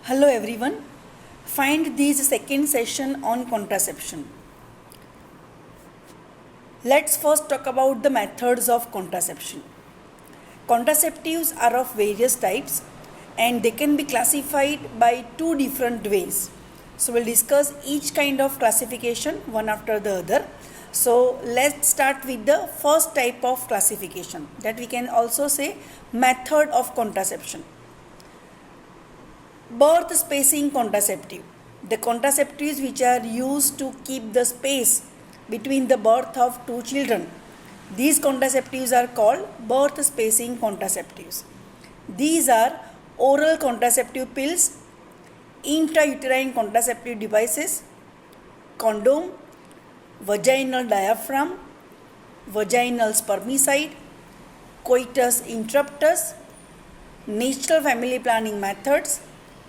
Hello everyone. Find this second session on contraception. Let's first talk about the methods of contraception. Contraceptives are of various types and they can be classified by two different ways. So we'll discuss each kind of classification one after the other. So let's start with the first type of classification, that we can also say method of contraception. Birth spacing contraceptive. The contraceptives which are used to keep the space between the birth of two children. These contraceptives are called birth spacing contraceptives. These are oral contraceptive pills, intrauterine contraceptive devices, condom, vaginal diaphragm, vaginal spermicide, coitus interruptus, natural family planning methods,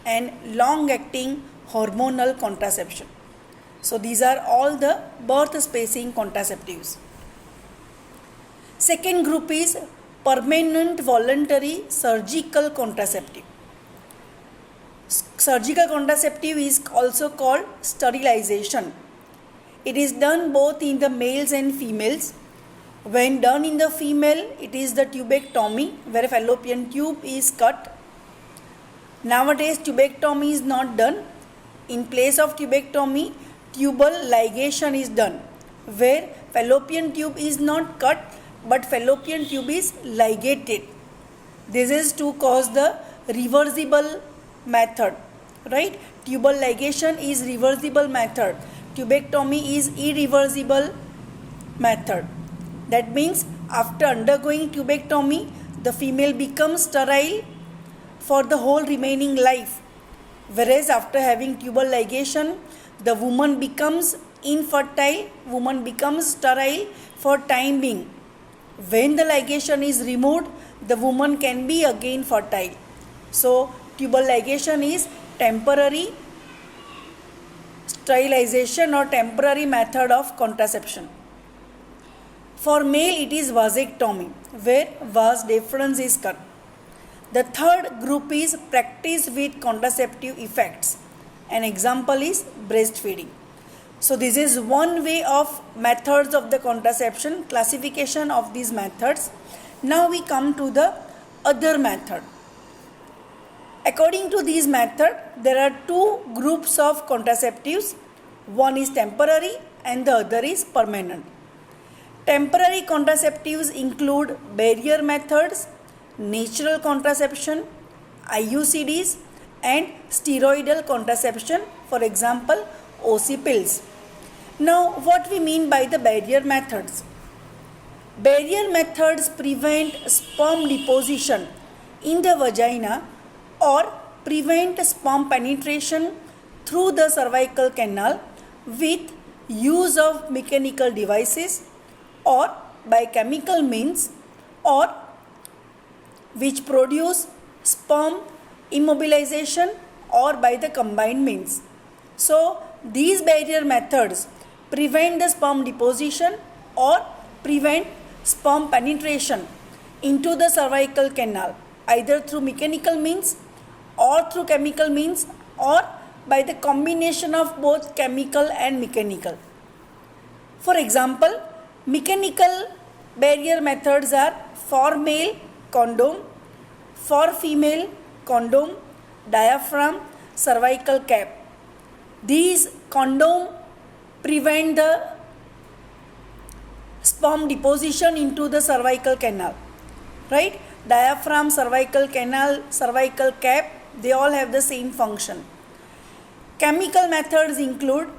and long-acting hormonal contraception. So these are all the birth spacing contraceptives. Second group is permanent voluntary surgical contraceptive. Surgical contraceptive is also called sterilization. It is done both in the males and females. When done in the female, it is the tubectomy, where a fallopian tube is cut. Nowadays, tubectomy is not done. In place of tubectomy, tubal ligation is done, where fallopian tube is not cut but fallopian tube is ligated. This is to cause the reversible method, right? Tubal ligation is reversible method. Tubectomy is irreversible method. That means after undergoing tubectomy, the female becomes sterile for the whole remaining life, whereas after having tubal ligation, the woman becomes infertile, woman becomes sterile for time being. When the ligation is removed, the woman can be again fertile. So tubal ligation is temporary sterilization or temporary method of contraception. For male, it is vasectomy, where vas deferens is cut. The third group is practice with contraceptive effects. An example is breastfeeding. So this is one way of methods of the contraception, classification of these methods. Now we come to the other method. According to these methods, there are two groups of contraceptives. One is temporary and the other is permanent. Temporary contraceptives include barrier methods, natural contraception, IUCDs, and steroidal contraception, for example, OC pills. Now, what we mean by the barrier methods? Barrier methods prevent sperm deposition in the vagina or prevent sperm penetration through the cervical canal with use of mechanical devices or by chemical means, or which produce sperm immobilization or by the combined means. So these barrier methods prevent the sperm deposition or prevent sperm penetration into the cervical canal, either through mechanical means or through chemical means or by the combination of both chemical and mechanical. For example, mechanical barrier methods are for male condom, for female condom, diaphragm, cervical cap. These condom prevent the sperm deposition into the cervical canal, right? Diaphragm, cervical canal, cervical cap, they all have the same function. Chemical methods include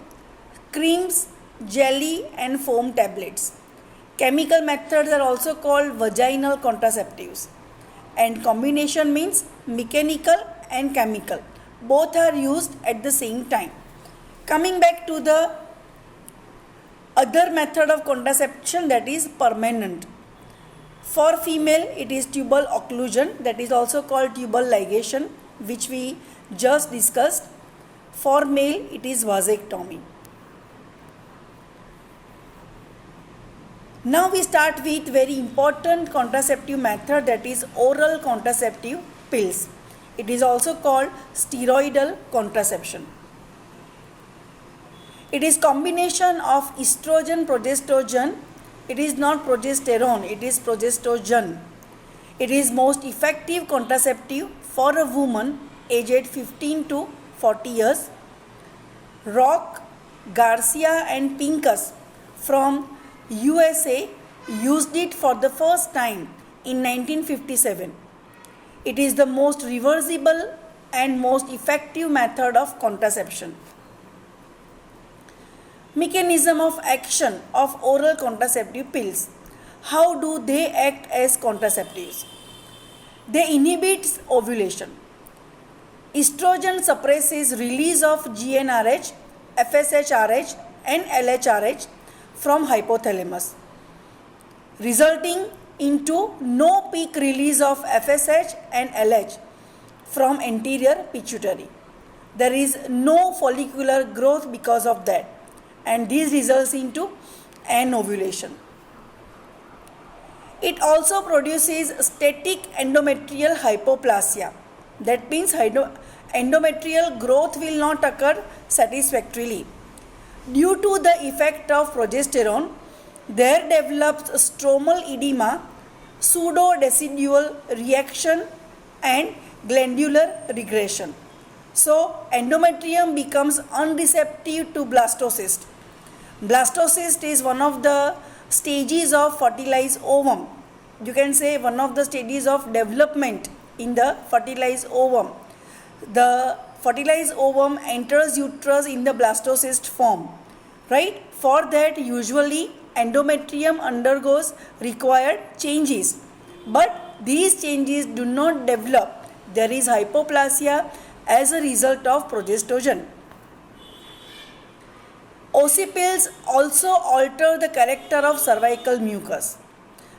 creams, jelly, and foam tablets. Chemical methods are also called vaginal contraceptives, and combination means mechanical and chemical. Both are used at the same time. Coming back to the other method of contraception, that is permanent. For female, it is tubal occlusion, that is also called tubal ligation, which we just discussed. For male, it is vasectomy. Now we start with very important contraceptive method, that is oral contraceptive pills. It is also called steroidal contraception. It is combination of estrogen, progesterone. It is not progesterone, it is progesterone. It is most effective contraceptive for a woman aged 15 to 40 years. Rock, Garcia and Pincus from USA used it for the first time in 1957. It is the most reversible and most effective method of contraception. Mechanism of action of oral contraceptive pills. How do they act as contraceptives? They inhibit ovulation. Estrogen suppresses release of GnRH, FSHRH and LHRH from hypothalamus, resulting into no peak release of FSH and LH from anterior pituitary. There is no follicular growth because of that, and this results into anovulation. It also produces static endometrial hypoplasia. That means endometrial growth will not occur satisfactorily. Due to the effect of progesterone, there develops stromal edema, pseudo-decidual reaction and glandular regression. So, endometrium becomes unreceptive to blastocyst. Blastocyst is one of the stages of fertilized ovum. You can say one of the stages of development in the fertilized ovum. The fertilized ovum enters uterus in the blastocyst form, right? For that, usually endometrium undergoes required changes, but these changes do not develop. There is hypoplasia as a result of progesterone. OC pills also alter the character of cervical mucus.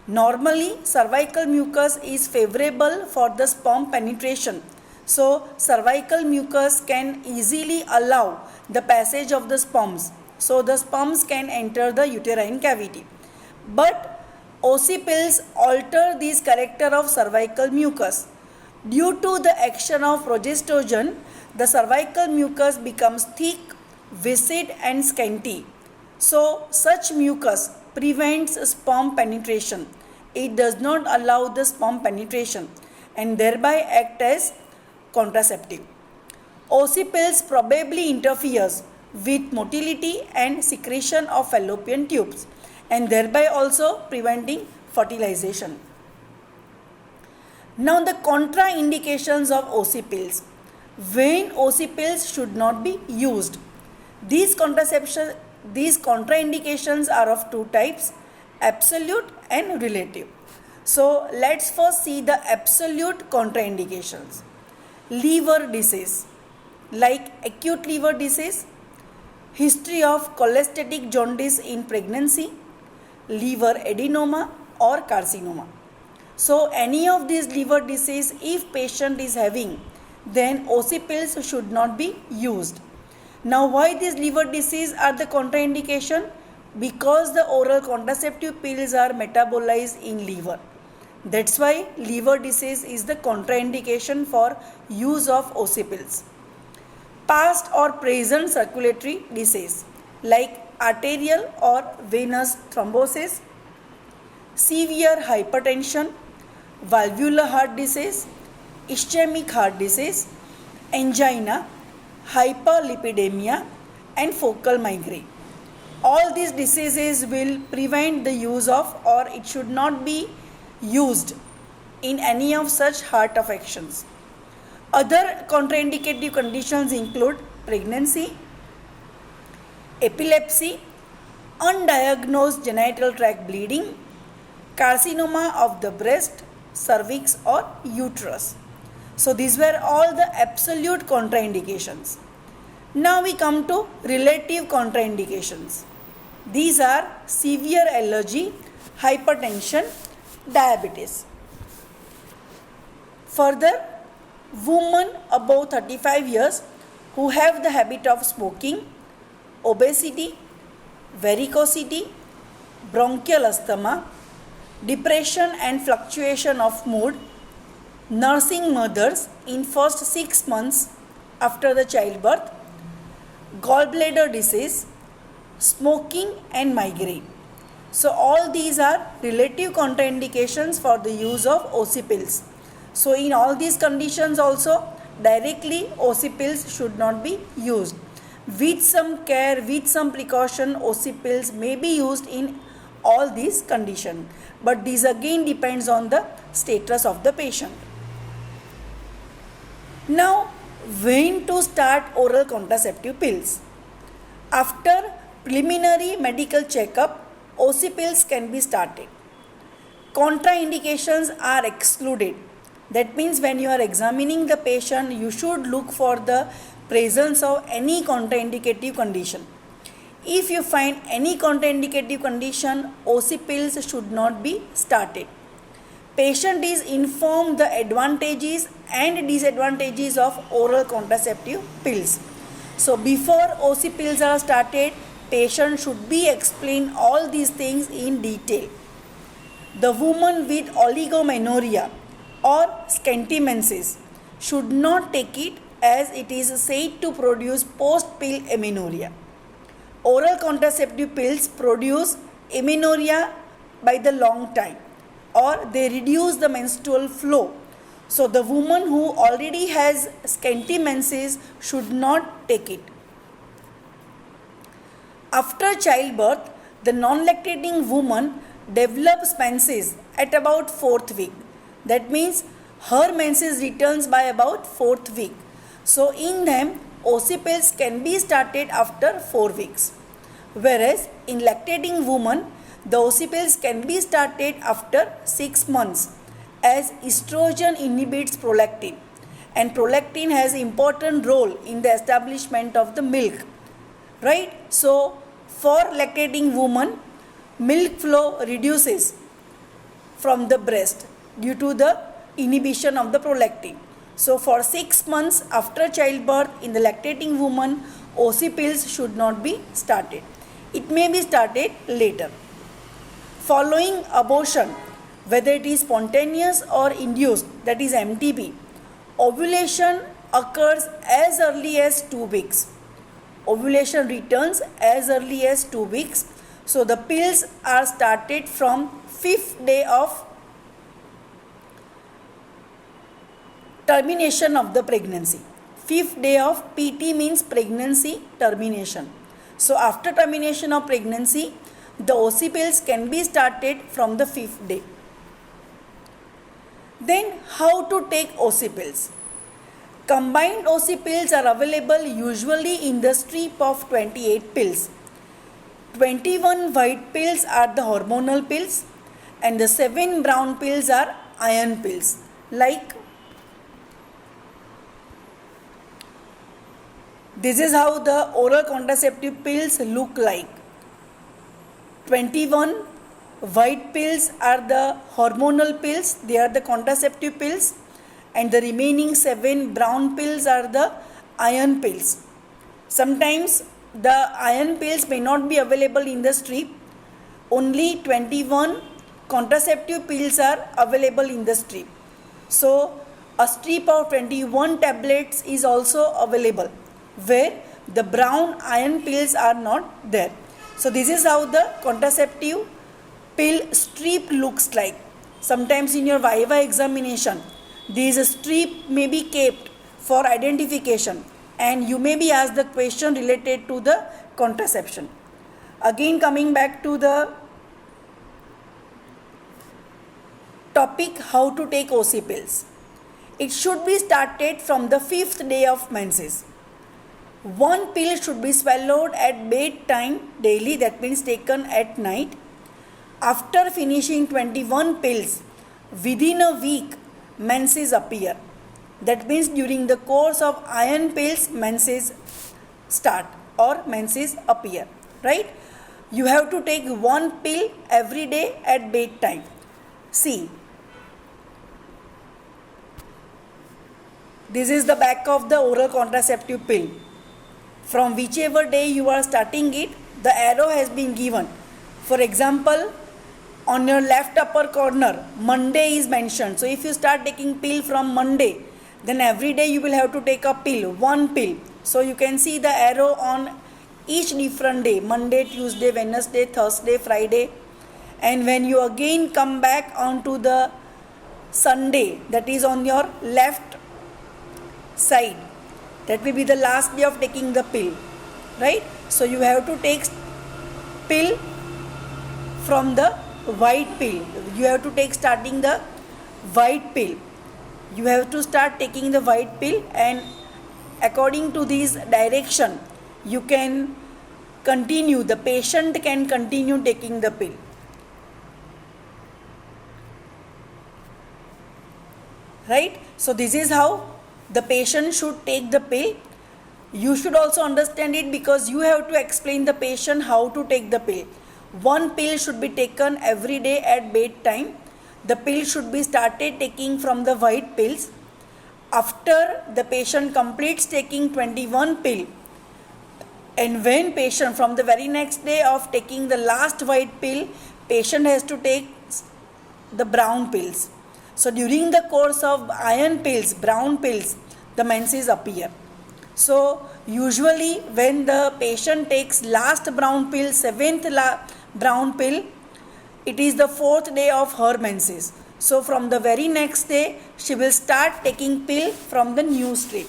Normally, cervical mucus is favorable for the sperm penetration. So, cervical mucus can easily allow the passage of the sperms. So, the sperms can enter the uterine cavity. But OC pills alter this character of cervical mucus. Due to the action of progesterone, the cervical mucus becomes thick, viscid and scanty. So, such mucus prevents sperm penetration. It does not allow the sperm penetration and thereby act as contraceptive. OC pills probably interferes with motility and secretion of fallopian tubes and thereby also preventing fertilization. Now the contraindications of OC pills. When OC pills should not be used. These contraindications are of two types, absolute and relative. So let's first see the absolute contraindications. Liver disease, like acute liver disease, history of cholestatic jaundice in pregnancy, liver adenoma or carcinoma. So any of these liver disease, if patient is having, then OC pills should not be used. Now why these liver disease are the contraindication? Because the oral contraceptive pills are metabolized in liver. That's why liver disease is the contraindication for use of OC pills. Past or present circulatory disease like arterial or venous thrombosis, severe hypertension, valvular heart disease, ischemic heart disease, angina, hyperlipidemia and focal migraine. All these diseases will prevent the use of, or it should not be used in any of such heart affections. Other contraindicative conditions include pregnancy, epilepsy, undiagnosed genital tract bleeding, carcinoma of the breast, cervix or uterus. So these were all the absolute contraindications. Now we come to relative contraindications. These are severe allergy, hypertension, diabetes. Further, women above 35 years who have the habit of smoking, obesity, varicosity, bronchial asthma, depression and fluctuation of mood, nursing mothers in first 6 months after the childbirth, gallbladder disease, smoking and migraine. So all these are relative contraindications for the use of OC pills. So in all these conditions also directly OC pills should not be used. With some care, with some precaution, OC pills may be used in all these conditions. But this again depends on the status of the patient. Now, when to start oral contraceptive pills? After preliminary medical checkup, OC pills can be started. Contraindications are excluded. That means when you are examining the patient, you should look for the presence of any contraindicative condition. If you find any contraindicative condition, OC pills should not be started. Patient is informed the advantages and disadvantages of oral contraceptive pills. So before OC pills are started, patient should be explained all these things in detail. The woman with oligomenorrhea or scanty menses should not take it as it is said to produce post-pill amenorrhea. Oral contraceptive pills produce amenorrhea by the long time, or they reduce the menstrual flow. So the woman who already has scanty menses should not take it. After childbirth, the non-lactating woman develops menses at about 4th week. That means her menses returns by about 4th week. So in them, OC pills can be started after 4 weeks. Whereas in lactating woman, the OC pills can be started after 6 months as estrogen inhibits prolactin, and prolactin has important role in the establishment of the milk, right? So for lactating woman, milk flow reduces from the breast due to the inhibition of the prolactin. So for 6 months after childbirth in the lactating woman, OC pills should not be started. It may be started later. Following abortion, whether it is spontaneous or induced, that is MTB, ovulation occurs as early as 2 weeks. Ovulation returns as early as 2 weeks. So the pills are started from 5th day of termination of the pregnancy. 5th day of PT means pregnancy termination. So after termination of pregnancy, the OC pills can be started from the 5th day. Then how to take OC pills? Combined OC pills are available usually in the strip of 28 pills. 21 white pills are the hormonal pills and the 7 brown pills are iron pills. Like this is how the oral contraceptive pills look like. 21 white pills are the hormonal pills, they are the contraceptive pills, and the remaining 7 brown pills are the iron pills. Sometimes the iron pills may not be available in the strip. Only 21 contraceptive pills are available in the strip. So a strip of 21 tablets is also available where the brown iron pills are not there. So this is how the contraceptive pill strip looks like. Sometimes in your viva examination, this strip may be kept for identification and you may be asked the question related to the contraception. Again coming back to the topic how to take OC pills. It should be started from the 5th day of menses. 1 pill should be swallowed at bedtime daily, that means taken at night. After finishing 21 pills, within a week, menses appear. That means during the course of iron pills, menses start or menses appear, right? You have to take 1 pill every day at bedtime. See, this is the back of the oral contraceptive pill. From whichever day you are starting it, the arrow has been given. For example, on your left upper corner, Monday is mentioned. So if you start taking pill from Monday, then every day you will have to take a pill, one pill. So you can see the arrow on each different day, Monday, Tuesday, Wednesday, Thursday, Friday. And when you again come back onto the Sunday, that is on your left side, that will be the last day of taking the pill, right? So you have to take pill from the white pill. You have to take starting the white pill. You have to start taking the white pill, and according to this direction you can continue, the patient can continue taking the pill. Right? So this is how the patient should take the pill. You should also understand it because you have to explain the patient how to take the pill. One pill should be taken every day at bedtime. The pill should be started taking from the white pills. After the patient completes taking 21 pill, and when patient from the very next day of taking the last white pill, patient has to take the brown pills. So during the course of iron pills, brown pills, the menses appear. So usually when the patient takes last brown pill, seventh brown pill, it is the fourth day of her menses. So from the very next day, she will start taking pill from the new strip.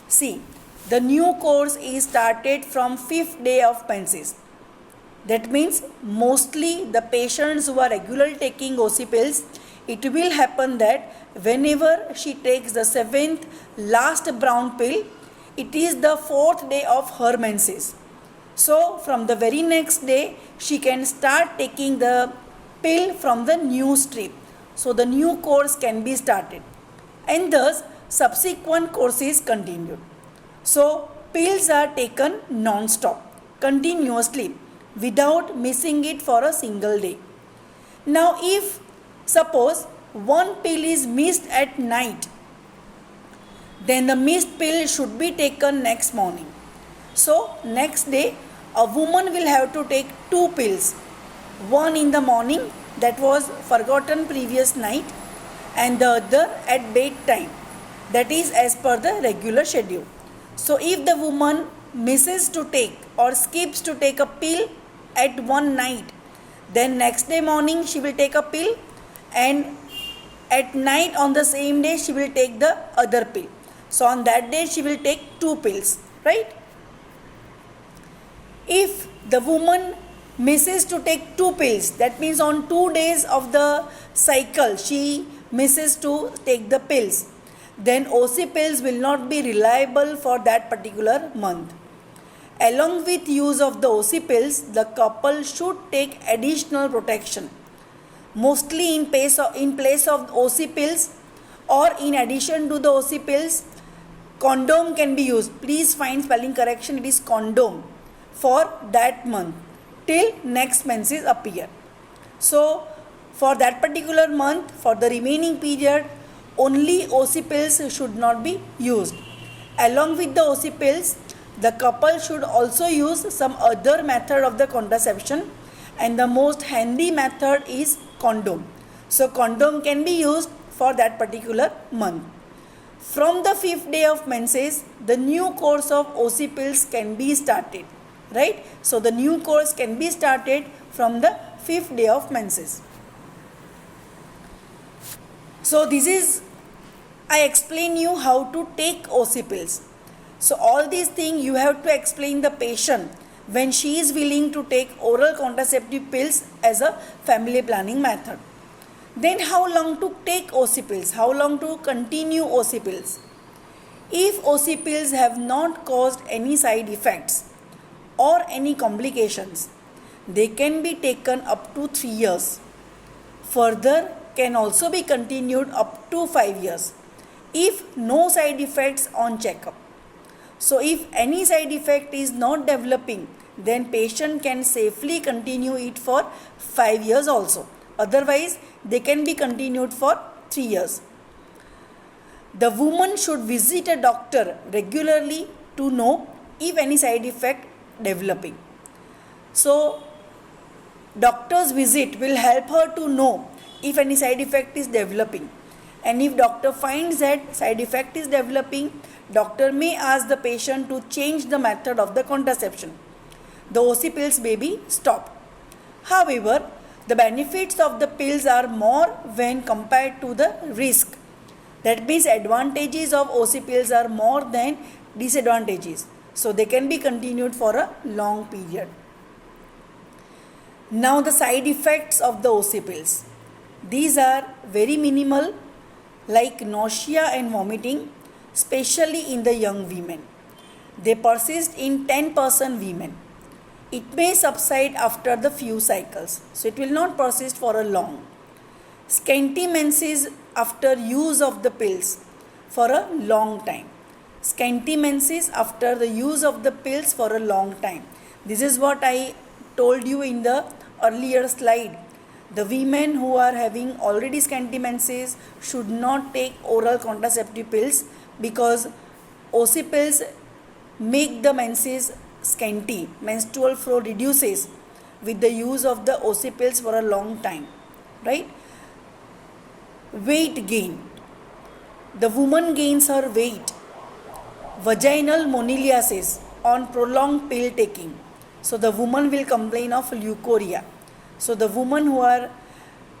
See, the new course is started from 5th day of menses. That means mostly the patients who are regularly taking OC pills, it will happen that whenever she takes the 7th last brown pill, it is the 4th day of her menses. So from the very next day, she can start taking the pill from the new strip. So the new course can be started, and thus subsequent course is continued. So pills are taken non-stop, continuously, without missing it for a single day. Now if suppose one pill is missed at night, then the missed pill should be taken next morning. So next day a woman will have to take 2 pills, one in the morning that was forgotten previous night, and the other at bedtime, that is as per the regular schedule. So if the woman misses to take or skips to take a pill at one night, then next day morning she will take a pill, and at night on the same day she will take the other pill. So on that day she will take 2 pills, right? If the woman misses to take 2 pills, that means on 2 days of the cycle she misses to take the pills, then OC pills will not be reliable for that particular month. Along with use of the OC pills, the couple should take additional protection. Mostly in place of OC pills, or in addition to the OC pills, condom can be used. Please find spelling correction, it is condom, for that month till next menses appear. So for that particular month, for the remaining period, only OC pills should not be used. Along with the OC pills, the couple should also use some other method of the contraception, and the most handy method is condom. So condom can be used for that particular month. From the 5th day of menses, the new course of OC pills can be started, right? So the new course can be started from the 5th day of menses. So this is, I explain you how to take OC pills. So all these things you have to explain the patient when she is willing to take oral contraceptive pills as a family planning method. Then how long to take OC pills? How long to continue OC pills? If OC pills have not caused any side effects or any complications, they can be taken up to 3 years. Further, can also be continued up to 5 years if no side effects on checkup. So if any side effect is not developing, then patient can safely continue it for 5 years also. Otherwise, they can be continued for 3 years. The woman should visit a doctor regularly to know if any side effect developing. So Doctor's visit will help her to know if any side effect is developing. And if doctor finds that side effect is developing, doctor may ask the patient to change the method of the contraception. The OC pills may be stopped. However, the benefits of the pills are more when compared to the risk. That means advantages of OC pills are more than disadvantages. So they can be continued for a long period. Now the side effects of the OC pills. These are very minimal, like nausea and vomiting, especially in the young women. They persist in 10% women. It may subside after the few cycles, so it will not persist for a long. Scanty menses after use of the pills for a long time. Scanty menses after the use of the pills for a long time. This is what I told you in the earlier slide. The women who are having already scanty menses should not take oral contraceptive pills because OC pills make the menses scanty. Menstrual flow reduces with the use of the OC pills for a long time, right? Weight gain. The woman gains her weight. Vaginal moniliasis on prolonged pill taking. So the woman will complain of leukorrhea. So the women who are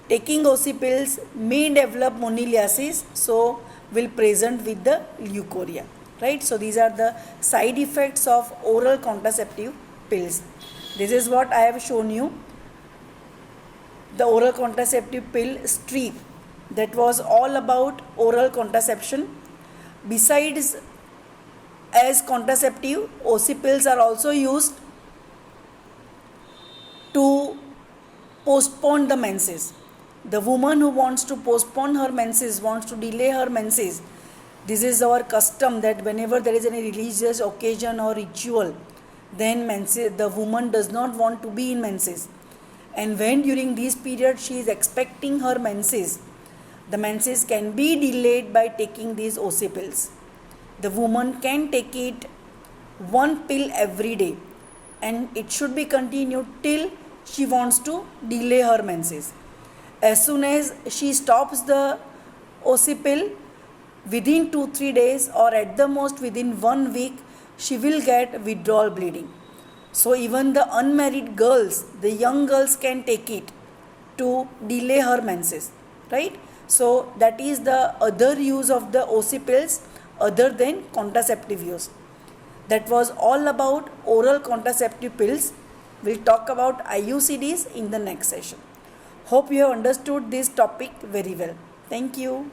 taking OC pills may develop moniliasis, so will present with the leukorrhea, right? So these are the side effects of oral contraceptive pills. This is what I have shown you. The oral contraceptive pill strip, that was all about oral contraception. Besides, as contraceptive, OC pills are also used to postpone the menses. The woman who wants to postpone her menses, wants to delay her menses, this is our custom that whenever there is any religious occasion or ritual, then menses, the woman does not want to be in menses. And when during this period she is expecting her menses, the menses can be delayed by taking these OC pills. The woman can take it one pill every day, and it should be continued till she wants to delay her menses. As soon as she stops the OC pill, within 2-3 days or at the most within 1 week, she will get withdrawal bleeding. So even the unmarried girls, the young girls can take it to delay her menses, right? So that is the other use of the OC pills other than contraceptive use. That was all about oral contraceptive pills. We'll talk about IUCDs in the next session. Hope you have understood this topic very well. Thank you.